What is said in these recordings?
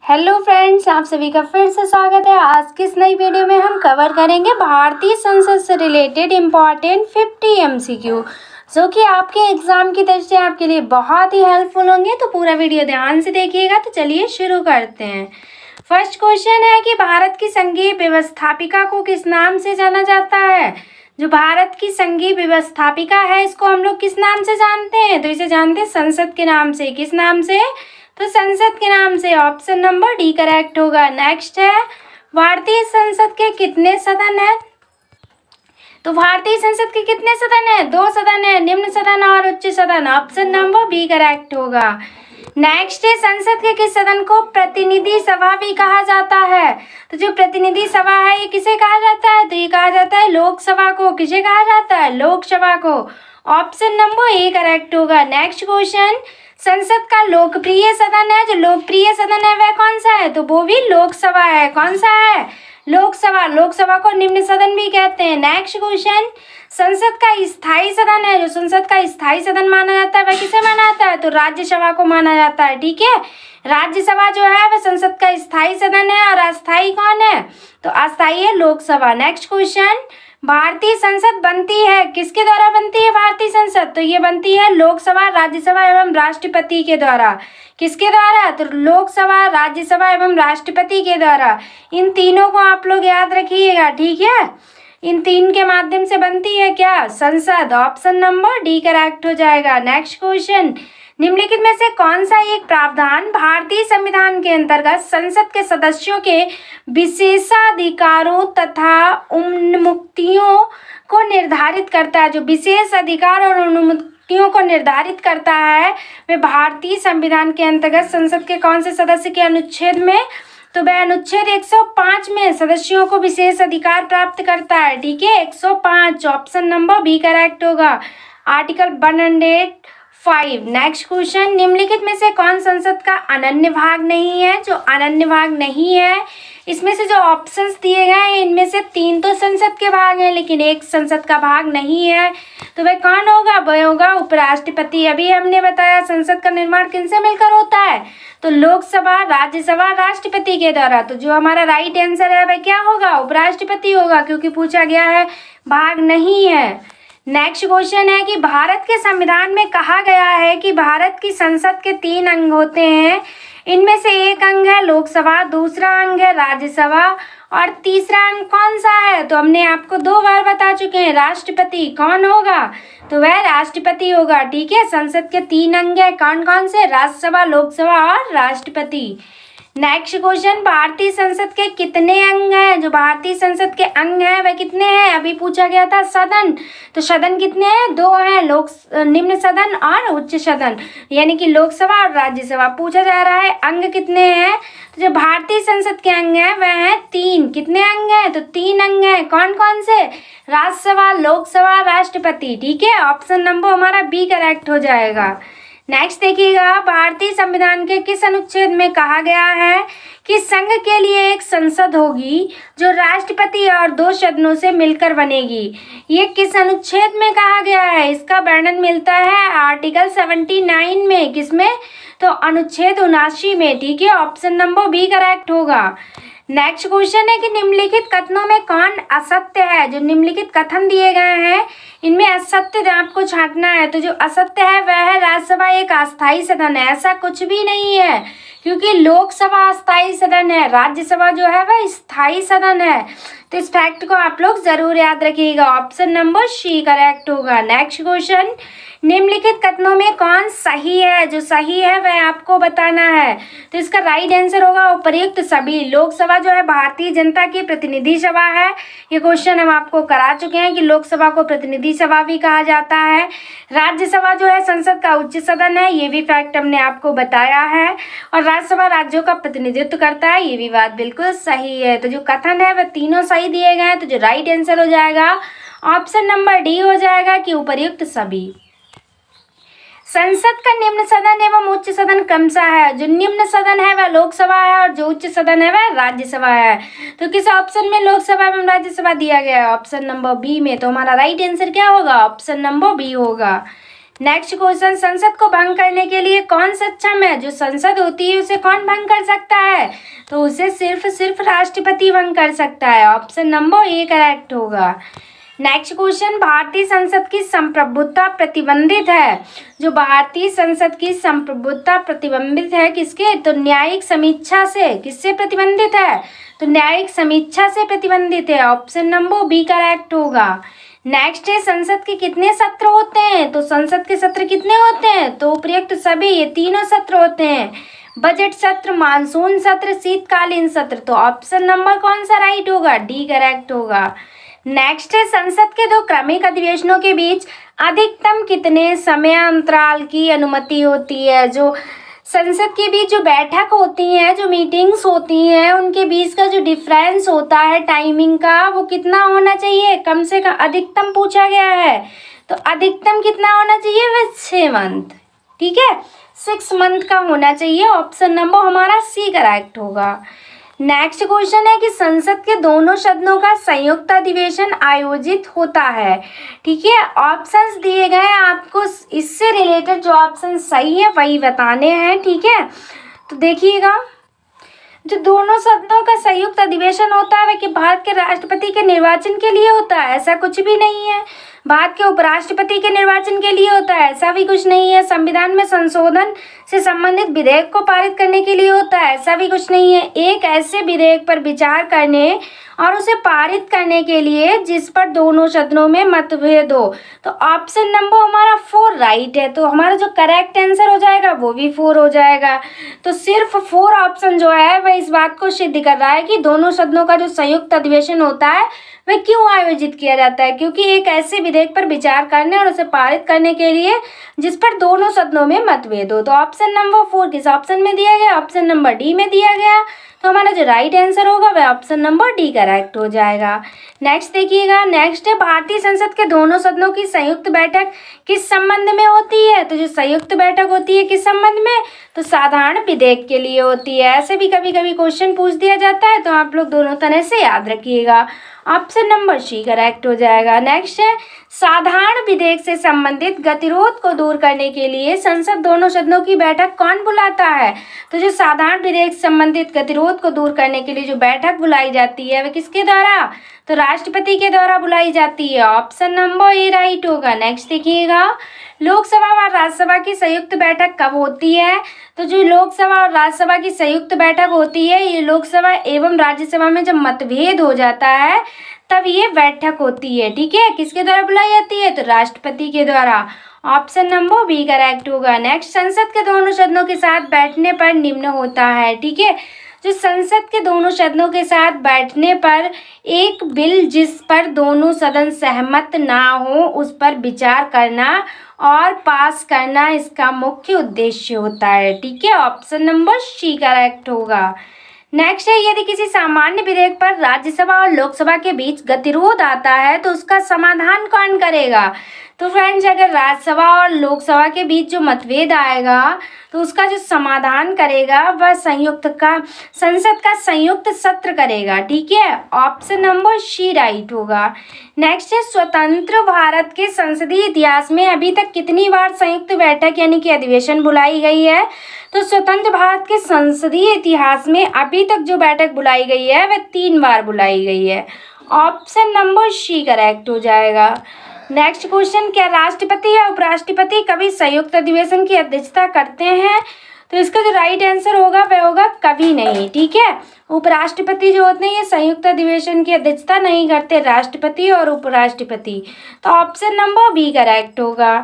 Hello friends, आप सभी का फिर से स्वागत है। आज की इस नई वीडियो में हम कवर करेंगे भारतीय संसद से रिलेटेड इम्पॉर्टेंट 50 MCQ जो कि आपके एग्जाम की दृष्टि से आपके लिए बहुत ही हेल्पफुल होंगे। तो पूरा वीडियो ध्यान से देखिएगा। तो चलिए शुरू करते हैं। फर्स्ट क्वेश्चन है कि भारत की संघीय व्यवस्थापिका को किस नाम से जाना जाता है। जो भारत की संघीय व्यवस्थापिका है इसको हम लोग किस नाम से जानते हैं, तो इसे जानते हैं संसद के नाम से। किस नाम से, तो संसद के नाम से। ऑप्शन नंबर डी करेक्ट होगा। नेक्स्ट है, भारतीय संसद के कितने सदन है। तो भारतीय संसद के कितने सदन है, 2 सदन है, निम्न सदन और उच्च सदन। ऑप्शन नंबर बी करेक्ट होगा। नेक्स्ट है, संसद के किस सदन को प्रतिनिधि सभा भी कहा जाता है। तो जो प्रतिनिधि सभा है ये किसे कहा जाता है, तो ये कहा जाता है लोकसभा को। किसे कहा जाता है, लोकसभा को। ऑप्शन नंबर ए करेक्ट होगा। नेक्स्ट क्वेश्चन, संसद का लोकप्रिय सदन है, जो लोकप्रिय सदन है वह कौन सा है, तो वो भी लोकसभा है। कौन सा है, लोकसभा। लोकसभा को निम्न सदन भी कहते हैं। नेक्स्ट क्वेश्चन, संसद का स्थायी सदन है, जो संसद का स्थायी सदन माना जाता है वह किसे माना जाता है, तो राज्यसभा को माना जाता है। ठीक है, राज्यसभा जो है वह संसद का स्थायी सदन है और अस्थायी कौन है, तो अस्थायी है लोकसभा। नेक्स्ट क्वेश्चन, भारतीय संसद बनती है किसके द्वारा बनती है भारतीय संसद, तो ये बनती है लोकसभा, राज्यसभा एवं राष्ट्रपति के द्वारा। किसके द्वारा, तो लोकसभा, राज्यसभा एवं राष्ट्रपति के द्वारा। इन तीनों को आप लोग याद रखिएगा। ठीक है, इन तीन के माध्यम से बनती है क्या, संसद। ऑप्शन नंबर डी करेक्ट हो जाएगा। नेक्स्ट क्वेश्चन, निम्नलिखित में से कौन सा एक प्रावधान भारतीय संविधान के अंतर्गत संसद के सदस्यों के विशेषाधिकारों तथा उन्मुक्तियों को निर्धारित करता है। जो विशेष अधिकार और उन्मुक्तियों को निर्धारित करता है वे भारतीय संविधान के अंतर्गत संसद के कौन से सदस्य के अनुच्छेद में, तो वह अनुच्छेद 105 में सदस्यों को विशेष अधिकार प्राप्त करता है। ठीक है, 105। ऑप्शन नंबर बी करेक्ट होगा, आर्टिकल 105। नेक्स्ट क्वेश्चन, निम्नलिखित में से कौन संसद का अनन्य भाग नहीं है। जो अनन्य भाग नहीं है इसमें से जो ऑप्शंस दिए गए हैं इनमें से 3 तो संसद के भाग हैं लेकिन एक संसद का भाग नहीं है, तो वह कौन होगा, वह होगा उपराष्ट्रपति। अभी हमने बताया संसद का निर्माण किनसे मिलकर होता है, तो लोकसभा, राज्यसभा, राष्ट्रपति के द्वारा। तो जो हमारा राइट आंसर है वह क्या होगा, उपराष्ट्रपति होगा, क्योंकि पूछा गया है भाग नहीं है। नेक्स्ट क्वेश्चन है कि भारत के संविधान में कहा गया है कि भारत की संसद के 3 अंग होते हैं। इनमें से एक अंग है लोकसभा, दूसरा अंग है राज्यसभा और तीसरा अंग कौन सा है, तो हमने आपको 2 बार बता चुके हैं, राष्ट्रपति। कौन होगा, तो वह राष्ट्रपति होगा। ठीक है, संसद के 3 अंग है, कौन कौन से, राज्यसभा, लोकसभा और राष्ट्रपति। नेक्स्ट क्वेश्चन, भारतीय संसद के कितने अंग हैं। जो भारतीय संसद के अंग हैं वह कितने हैं, अभी पूछा गया था सदन, तो सदन कितने हैं, 2 हैं, निम्न सदन और उच्च सदन, यानी कि लोकसभा और राज्यसभा। पूछा जा रहा है अंग कितने हैं, तो जो भारतीय संसद के अंग हैं वह हैं 3। कितने अंग हैं, तो 3 अंग हैं। कौन कौन से, राज्यसभा, लोकसभा, राष्ट्रपति। ठीक है, ऑप्शन नंबर हमारा बी करेक्ट हो जाएगा। नेक्स्ट देखिएगा, भारतीय संविधान के किस अनुच्छेद में कहा गया है कि संघ के लिए एक संसद होगी जो राष्ट्रपति और 2 सदनों से मिलकर बनेगी। ये किस अनुच्छेद में कहा गया है, इसका वर्णन मिलता है आर्टिकल 79 में। किसमें, तो अनुच्छेद 79 में। ठीक है, ऑप्शन नंबर बी करेक्ट होगा। नेक्स्ट क्वेश्चन है कि निम्नलिखित कथनों में कौन असत्य है। जो निम्नलिखित कथन दिए गए हैं इनमें असत्य आपको छांटना है। तो जो असत्य है वह है राज्यसभा एक अस्थायी सदन है। ऐसा कुछ भी नहीं है, क्योंकि लोकसभा अस्थायी सदन है, राज्यसभा जो है वह स्थायी सदन है। तो इस फैक्ट को आप लोग जरूर याद रखिएगा। ऑप्शन नंबर सी करेक्ट होगा। नेक्स्ट क्वेश्चन, निम्नलिखित कथनों में कौन सही है। जो सही है वह आपको बताना है, तो इसका राइट आंसर होगा उपर्युक्त सभी। लोकसभा जो है भारतीय जनता की प्रतिनिधि सभा है। ये क्वेश्चन हम आपको करा चुके हैं कि लोकसभा को प्रतिनिधि सभा भी कहा जाता है। राज्यसभा जो है संसद का उच्च सदन है, ये भी फैक्ट हमने आपको बताया है। और राज्यसभा राज्यों का प्रतिनिधित्व करता है, ये भी बात बिल्कुल सही है। तो जो कथन है वह तीनों सही दिए गए हैं, तो जो राइट आंसर हो जाएगा ऑप्शन नंबर डी हो जाएगा कि उपर्युक्त सभी। संसद का निम्न सदन एवं उच्च सदन कौन सा है। जो निम्न सदन है वह लोकसभा है और जो उच्च सदन है वह राज्यसभा है। तो किस ऑप्शन में लोकसभा एवं राज्यसभा दिया गया है, ऑप्शन नंबर बी में। तो हमारा राइट आंसर क्या होगा, ऑप्शन नंबर बी होगा। नेक्स्ट क्वेश्चन, संसद को भंग करने के लिए कौन सक्षम है? जो संसद होती है उसे कौन भंग कर सकता है? तो उसे सिर्फ राष्ट्रपति भंग कर सकता है। ऑप्शन नंबर ए करेक्ट होगा। नेक्स्ट क्वेश्चन, भारतीय संसद की संप्रभुता प्रतिबंधित है। जो भारतीय संसद की संप्रभुता प्रतिबंधित है किसके? तो न्यायिक समीक्षा से। किससे प्रतिबंधित है? तो न्यायिक समीक्षा से प्रतिबंधित है। ऑप्शन नंबर बी करेक्ट होगा। नेक्स्ट है, संसद के कितने सत्र होते हैं? तो संसद के सत्र कितने होते हैं? तो उपयुक्त सभी ये तीनों सत्र होते हैं, बजट सत्र, मानसून सत्र, शीतकालीन सत्र। तो ऑप्शन नंबर कौन सा राइट होगा? डी करेक्ट होगा। नेक्स्ट है, संसद के दो क्रमिक अधिवेशनों के बीच अधिकतम कितने समय अंतराल की अनुमति होती है? जो संसद के बीच जो बैठक होती है, जो मीटिंग्स होती हैं, उनके बीच का जो डिफरेंस होता है टाइमिंग का, वो कितना होना चाहिए? कम से कम अधिकतम पूछा गया है, तो अधिकतम कितना होना चाहिए? वह 6 मंथ। ठीक है, 6 मंथ का होना चाहिए। ऑप्शन नंबर हमारा सी करेक्ट होगा। नेक्स्ट क्वेश्चन है कि संसद के दोनों सदनों का संयुक्त अधिवेशन आयोजित होता है। ठीक है, ऑप्शंस दिए गए हैं, आपको इससे रिलेटेड जो ऑप्शन सही है वही बताने हैं। ठीक है, तो देखिएगा, जो दोनों सदनों का संयुक्त अधिवेशन होता है वह कि भारत के राष्ट्रपति के निर्वाचन के लिए होता है, ऐसा कुछ भी नहीं है। भारत के उपराष्ट्रपति के निर्वाचन के लिए होता है, ऐसा भी कुछ नहीं है। संविधान में संशोधन से संबंधित विधेयक को पारित करने के लिए होता है, ऐसा भी कुछ नहीं है। एक ऐसे विधेयक पर विचार करने और उसे पारित करने के लिए जिस पर दोनों सदनों में मतभेद हो। तो ऑप्शन नंबर हमारा 4 राइट है, तो हमारा जो करेक्ट आंसर हो जाएगा वो भी 4 हो जाएगा। तो सिर्फ 4 ऑप्शन जो है वह इस बात को सिद्ध कर रहा है कि दोनों सदनों का जो संयुक्त अधिवेशन होता है वह क्यों आयोजित किया जाता है, क्योंकि एक ऐसे विधेयक पर विचार करने और उसे पारित करने के लिए जिस पर दोनों सदनों में मतभेद हो। तो ऑप्शन नंबर 4 किस ऑप्शन में दिया गया? ऑप्शन नंबर डी में दिया गया। तो हमारा जो राइट आंसर होगा वह ऑप्शन नंबर डी करेक्ट हो जाएगा। नेक्स्ट देखिएगा, नेक्स्ट है, भारतीय संसद के दोनों सदनों की संयुक्त बैठक किस संबंध में होती है? तो जो संयुक्त बैठक होती है किस संबंध में? तो साधारण विधेयक के लिए होती है। ऐसे भी कभी कभी क्वेश्चन पूछ दिया जाता है, तो आप लोग दोनों तरह से याद रखिएगा। ऑप्शन नंबर सी करेक्ट हो जाएगा। नेक्स्ट है, साधारण विधेयक से संबंधित गतिरोध को दूर करने के लिए संसद दोनों सदनों की बैठक कौन बुलाता है? तो जो साधारण विधेयक से संबंधित गतिरोध को दूर करने के लिए जो बैठक बुलाई जाती है वह किसके द्वारा? तो राष्ट्रपति के द्वारा बुलाई जाती है। ऑप्शन नंबर ए राइट होगा। नेक्स्ट देखिएगा, लोकसभा और राज्यसभा की संयुक्त बैठक कब होती है? तो जो लोकसभा और राज्यसभा की संयुक्त बैठक होती है, ये लोकसभा एवं राज्यसभा में जब मतभेद हो जाता है तब ये बैठक होती है। ठीक है, किसके द्वारा बुलाई जाती है? तो राष्ट्रपति के द्वारा। ऑप्शन नंबर बी करेक्ट होगा। नेक्स्ट, संसद के दोनों सदनों के साथ बैठने पर निम्न होता है। ठीक है, जो संसद के दोनों सदनों के साथ बैठने पर एक बिल जिस पर दोनों सदन सहमत ना हो उस पर विचार करना और पास करना इसका मुख्य उद्देश्य होता है। ठीक है, ऑप्शन नंबर सी करेक्ट होगा। नेक्स्ट है, यदि किसी सामान्य विधेयक पर राज्यसभा और लोकसभा के बीच गतिरोध आता है तो उसका समाधान कौन करेगा? तो फ्रेंड्स, अगर राज्यसभा और लोकसभा के बीच जो मतभेद आएगा तो उसका जो समाधान करेगा वह संसद का संयुक्त सत्र करेगा। ठीक है, ऑप्शन नंबर सी राइट होगा। नेक्स्ट है, स्वतंत्र भारत के संसदीय इतिहास में अभी तक कितनी बार संयुक्त बैठक यानी कि अधिवेशन बुलाई गई है? तो स्वतंत्र भारत के संसदीय इतिहास में अभी तक जो बैठक बुलाई गई है वह 3 बार बुलाई गई है। ऑप्शन नंबर सी करेक्ट हो जाएगा। नेक्स्ट क्वेश्चन, क्या राष्ट्रपति या उपराष्ट्रपति कभी संयुक्त अधिवेशन की अध्यक्षता करते हैं? तो इसका जो राइट आंसर होगा वह होगा कभी नहीं। ठीक है, उपराष्ट्रपति जो होते हैं ये संयुक्त अधिवेशन की अध्यक्षता नहीं करते, राष्ट्रपति और उपराष्ट्रपति। तो ऑप्शन नंबर बी करेक्ट होगा।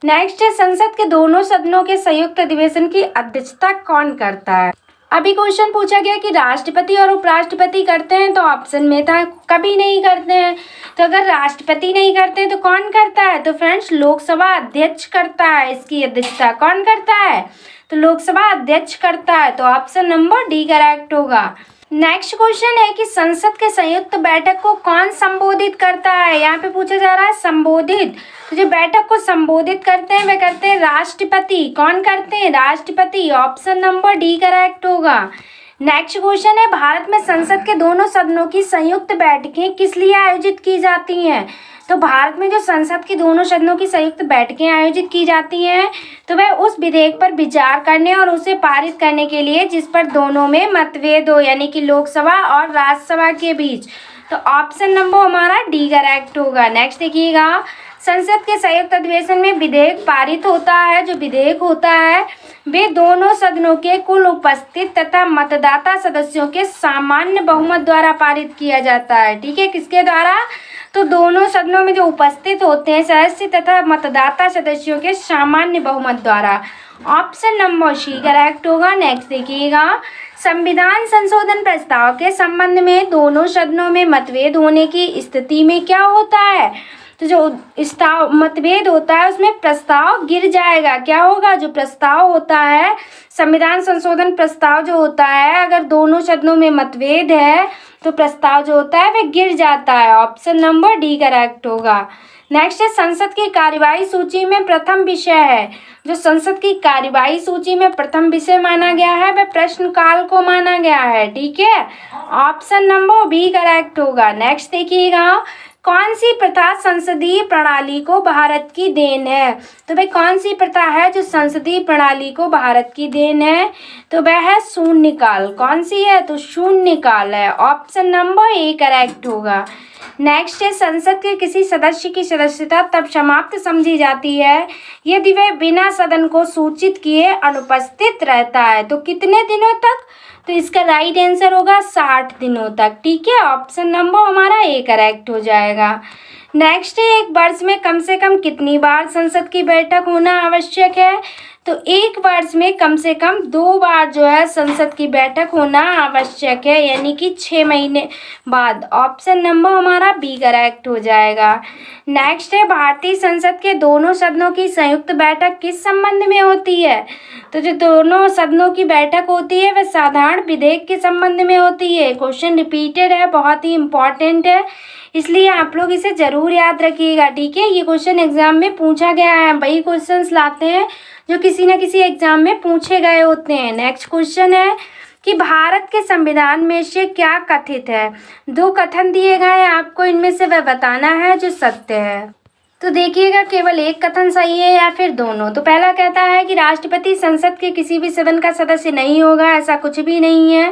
नेक्स्ट है, संसद के दोनों सदनों के संयुक्त अधिवेशन की अध्यक्षता कौन करता है? अभी क्वेश्चन पूछा गया कि राष्ट्रपति और उपराष्ट्रपति करते हैं, तो ऑप्शन में था कभी नहीं करते हैं। तो अगर राष्ट्रपति नहीं करते हैं तो कौन करता है? तो फ्रेंड्स, लोकसभा अध्यक्ष करता है। इसकी अध्यक्षता कौन करता है? तो लोकसभा अध्यक्ष करता है। तो ऑप्शन नंबर डी करेक्ट होगा। नेक्स्ट क्वेश्चन है कि संसद के संयुक्त बैठक को कौन संबोधित करता है? यहाँ पे पूछा जा रहा है संबोधित। तो जो बैठक को संबोधित करते हैं वे करते हैं राष्ट्रपति। कौन करते हैं? राष्ट्रपति। ऑप्शन नंबर डी करेक्ट होगा। नेक्स्ट क्वेश्चन है, भारत में संसद के दोनों सदनों की संयुक्त बैठकें किस लिए आयोजित की जाती हैं? तो भारत में जो संसद की दोनों सदनों की संयुक्त बैठकें आयोजित की जाती हैं तो वह उस विधेयक पर विचार करने और उसे पारित करने के लिए जिस पर दोनों में मतभेद हो, यानी कि लोकसभा और राज्यसभा के बीच। तो ऑप्शन नंबर हमारा डी करेक्ट होगा। नेक्स्ट देखिएगा, संसद के संयुक्त अधिवेशन में विधेयक पारित होता है। जो विधेयक होता है वे दोनों सदनों के कुल उपस्थित तथा मतदाता सदस्यों के सामान्य बहुमत द्वारा पारित किया जाता है। ठीक है, किसके द्वारा? तो दोनों सदनों में जो उपस्थित होते हैं सदस्य तथा मतदाता सदस्यों के सामान्य बहुमत द्वारा। ऑप्शन नंबर सी करेक्ट होगा। नेक्स्ट देखिएगा, संविधान संशोधन प्रस्ताव के संबंध में दोनों सदनों में मतभेद होने की स्थिति में क्या होता है? तो जो मतभेद होता है उसमें प्रस्ताव गिर जाएगा। क्या होगा? जो प्रस्ताव होता है, संविधान संशोधन प्रस्ताव जो होता है, अगर दोनों सदनों में मतभेद है तो प्रस्ताव जो होता है वह गिर जाता है। ऑप्शन नंबर डी करेक्ट होगा। नेक्स्ट है, संसद की कार्यवाही सूची में प्रथम विषय है। जो संसद की कार्यवाही सूची में प्रथम विषय माना गया है वह प्रश्नकाल को माना गया है। ठीक है, ऑप्शन नंबर बी करेक्ट होगा। नेक्स्ट देखिएगा, कौन सी प्रथा संसदीय प्रणाली को भारत की देन है? तो भाई कौन सी प्रथा है जो संसदीय प्रणाली को भारत की देन है? तो वह है शून्यकाल। कौन सी है? तो शून्यकाल है। ऑप्शन नंबर ए करेक्ट होगा। नेक्स्ट है, संसद के किसी सदस्य की सदस्यता तब समाप्त समझी जाती है यदि वह बिना सदन को सूचित किए अनुपस्थित रहता है। तो कितने दिनों तक? तो इसका राइट आंसर होगा 60 दिनों तक। ठीक है, ऑप्शन नंबर हमारा ए करेक्ट हो जाएगा। नेक्स्ट है, एक वर्ष में कम से कम कितनी बार संसद की बैठक होना आवश्यक है? तो एक वर्ष में कम से कम 2 बार जो है संसद की बैठक होना आवश्यक है, यानी कि 6 महीने बाद। ऑप्शन नंबर हमारा बी करेक्ट हो जाएगा। नेक्स्ट है, भारतीय संसद के दोनों सदनों की संयुक्त बैठक किस संबंध में होती है? तो जो दोनों सदनों की बैठक होती है वह साधारण विधेयक के संबंध में होती है। क्वेश्चन रिपीटेड है, बहुत ही इंपॉर्टेंट है, इसलिए आप लोग इसे जरूर याद रखिएगा। ठीक है, ये क्वेश्चन एग्जाम में पूछा गया है। वही क्वेश्चंस लाते हैं जो किसी न किसी एग्जाम में पूछे गए होते हैं। नेक्स्ट क्वेश्चन है कि भारत के संविधान में से क्या कथित है? 2 कथन दिए गए हैं, आपको इनमें से वह बताना है जो सत्य है। तो देखिएगा, केवल एक कथन सही है या फिर दोनों। तो पहला कहता है कि राष्ट्रपति संसद के किसी भी सदन का सदस्य नहीं होगा। ऐसा कुछ भी नहीं है।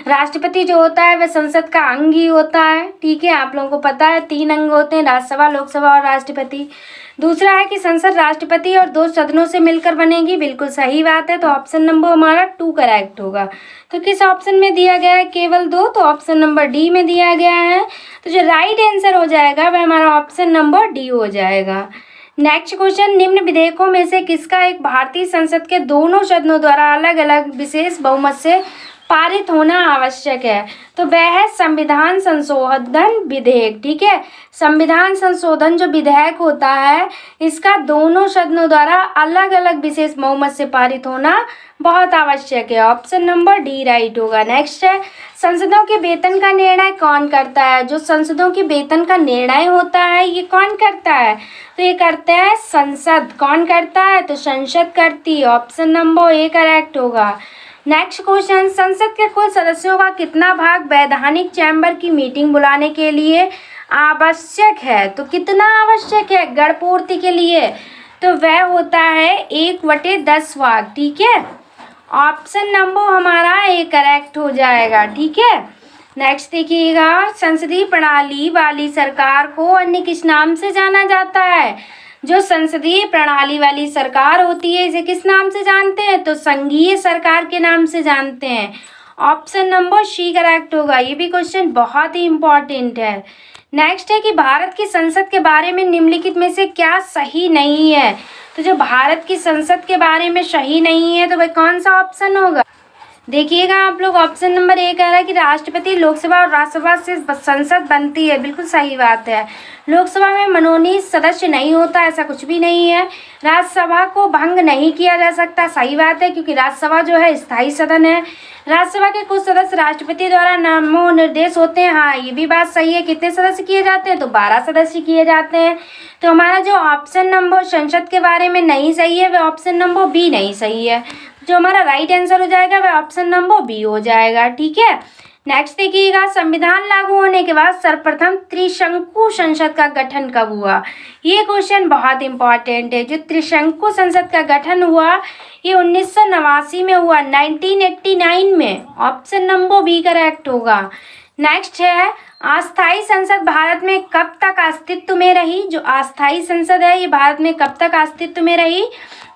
राष्ट्रपति जो होता है वह संसद का अंग ही होता है। ठीक है, आप लोगों को पता है 3 अंग होते हैं, राज्यसभा, लोकसभा और राष्ट्रपति। दूसरा है कि संसद राष्ट्रपति और 2 सदनों से मिलकर बनेगी। बिल्कुल सही बात है। तो ऑप्शन नंबर हमारा 2 करेक्ट होगा। तो किस ऑप्शन में दिया गया है? केवल 2। तो ऑप्शन नंबर डी में दिया गया है। तो जो राइट आंसर हो जाएगा वह हमारा ऑप्शन नंबर डी हो जाएगा। नेक्स्ट क्वेश्चन, निम्न विधेयकों में से किसका एक भारतीय संसद के दोनों सदनों द्वारा अलग अलग विशेष बहुमत से पारित होना आवश्यक है? तो वह है संविधान संशोधन विधेयक। ठीक है, संविधान संशोधन जो विधेयक होता है इसका दोनों सदनों द्वारा अलग अलग विशेष बहुमत से पारित होना बहुत आवश्यक है। ऑप्शन नंबर डी राइट होगा। नेक्स्ट है, संसदों के वेतन का निर्णय कौन करता है? जो संसदों के वेतन का निर्णय होता है ये कौन करता है? तो ये करता है संसद। कौन करता है? तो संसद करती है। ऑप्शन नंबर ए करेक्ट होगा। नेक्स्ट क्वेश्चन, संसद के कुल सदस्यों का कितना भाग वैधानिक चैम्बर की मीटिंग बुलाने के लिए आवश्यक है? तो कितना आवश्यक है गणपूर्ति के लिए? तो वह होता है 1/10 भाग। ठीक है, ऑप्शन नंबर हमारा ए करेक्ट हो जाएगा। ठीक है, नेक्स्ट देखिएगा, संसदीय प्रणाली वाली सरकार को अन्य किस नाम से जाना जाता है? जो संसदीय प्रणाली वाली सरकार होती है इसे किस नाम से जानते हैं? तो संघीय सरकार के नाम से जानते हैं। ऑप्शन नंबर सी करेक्ट होगा। ये भी क्वेश्चन बहुत ही इंपॉर्टेंट है। नेक्स्ट है कि भारत की संसद के बारे में निम्नलिखित में से क्या सही नहीं है? तो जो भारत की संसद के बारे में सही नहीं है तो वह कौन सा ऑप्शन होगा? देखिएगा आप लोग, ऑप्शन नंबर ए कह रहा है कि राष्ट्रपति, लोकसभा और राज्यसभा से संसद बनती है। बिल्कुल सही बात है। लोकसभा में मनोनीत सदस्य नहीं होता, ऐसा कुछ भी नहीं है। राज्यसभा को भंग नहीं किया जा सकता, सही बात है, क्योंकि राज्यसभा जो है स्थायी सदन है। राज्यसभा के कुछ सदस्य राष्ट्रपति द्वारा नामो निर्देश होते हैं। हाँ, ये भी बात सही है। कितने सदस्य किए जाते हैं? तो 12 सदस्य किए जाते हैं। तो हमारा जो ऑप्शन नंबर संसद के बारे में नहीं सही है वह ऑप्शन नंबर बी नहीं सही है। जो हमारा राइट आंसर हो जाएगा वह ऑप्शन नंबर बी हो जाएगा। ठीक है, नेक्स्ट देखिएगा, संविधान लागू होने के बाद सर्वप्रथम त्रिशंकु संसद का गठन कब हुआ? ये क्वेश्चन बहुत इंपॉर्टेंट है। जो त्रिशंकु संसद का गठन हुआ ये 1989 में हुआ, 1989 में। ऑप्शन नंबर बी करेक्ट होगा। नेक्स्ट है, अस्थायी संसद भारत में कब तक अस्तित्व में रही? जो अस्थायी संसद है ये भारत में कब तक अस्तित्व में रही?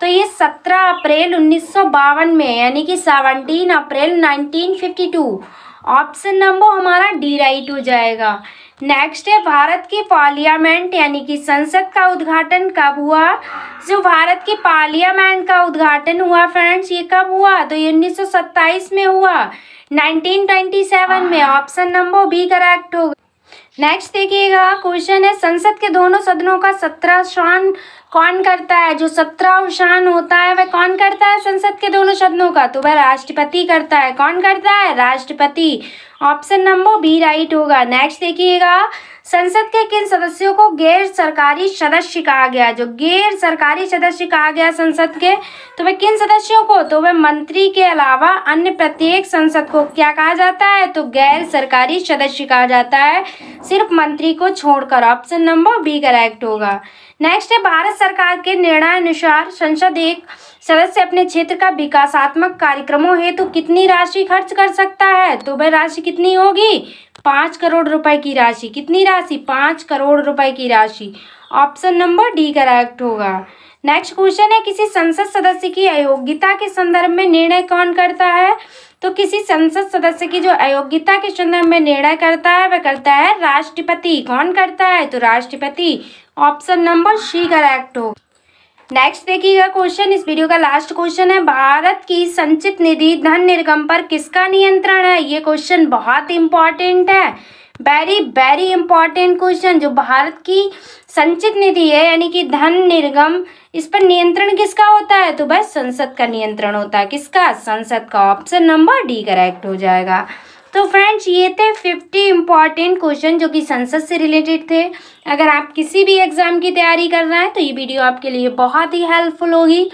तो ये 17 अप्रैल 1952 में, यानी कि 17 अप्रैल 1952। ऑप्शन नंबर हमारा डी राइट हो जाएगा। नेक्स्ट है, भारत की पार्लियामेंट यानी कि संसद का उद्घाटन कब हुआ? जो भारत की पार्लियामेंट का उद्घाटन हुआ फ्रेंड्स, ये कब हुआ? तो ये 1927 में हुआ, 1927 में। ऑप्शन नंबर बी करेक्ट होगा। नेक्स्ट देखिएगा, क्वेश्चन है, संसद के दोनों सदनों का 17वां कौन करता है? जो 17वां होता है वह कौन करता है संसद के दोनों सदनों का? तो वह राष्ट्रपति करता है। कौन करता है? राष्ट्रपति। ऑप्शन नंबर बी राइट होगा। नेक्स्ट देखिएगा, संसद के किन सदस्यों को गैर सरकारी सदस्य कहा गया? जो गैर सरकारी सदस्य कहा गया संसद के, तो वह किन सदस्यों को? तो वह मंत्री के अलावा अन्य प्रत्येक संसद को क्या कहा जाता है? तो गैर सरकारी सदस्य कहा जाता है, सिर्फ मंत्री को छोड़कर। ऑप्शन नंबर बी करेक्ट होगा। नेक्स्ट है, भारत सरकार के निर्णय अनुसार संसद एक सदस्य अपने क्षेत्र का विकासात्मक कार्यक्रमों हेतु कितनी राशि खर्च कर सकता है? तो वह राशि कितनी होगी? 5 करोड़ रुपए की राशि। कितनी राशि? 5 करोड़ रुपए की राशि। ऑप्शन नंबर डी करेक्ट होगा। नेक्स्ट क्वेश्चन है, किसी संसद सदस्य की अयोग्यता के संदर्भ में निर्णय कौन करता है? तो किसी संसद सदस्य की जो अयोग्यता के संदर्भ में निर्णय करता है वह करता है राष्ट्रपति। कौन करता है? तो राष्ट्रपति। ऑप्शन नंबर सी करेक्ट हो। नेक्स्ट देखिएगा क्वेश्चन, इस वीडियो का लास्ट क्वेश्चन है, भारत की संचित निधि धन निर्गम पर किसका नियंत्रण है? ये क्वेश्चन बहुत इंपॉर्टेंट है, वेरी वेरी इंपॉर्टेंट क्वेश्चन। जो भारत की संचित निधि है यानी कि धन निर्गम, इस पर नियंत्रण किसका होता है? तो बस संसद का नियंत्रण होता है। किसका? संसद का। ऑप्शन नंबर डी करेक्ट हो जाएगा। तो फ्रेंड्स ये थे 50 इंपॉर्टेंट क्वेश्चन जो कि संसद से रिलेटेड थे। अगर आप किसी भी एग्जाम की तैयारी कर रहे हैं तो ये वीडियो आपके लिए बहुत ही हेल्पफुल होगी।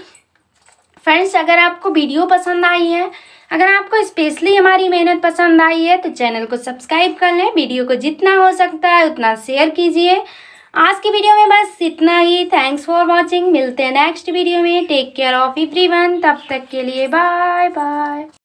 फ्रेंड्स अगर आपको वीडियो पसंद आई है, अगर आपको स्पेशली हमारी मेहनत पसंद आई है तो चैनल को सब्सक्राइब कर लें, वीडियो को जितना हो सकता है उतना शेयर कीजिए। आज की वीडियो में बस इतना ही। Thanks for watching. मिलते हैं नेक्स्ट वीडियो में। Take care of everyone. तब तक के लिए बाय बाय।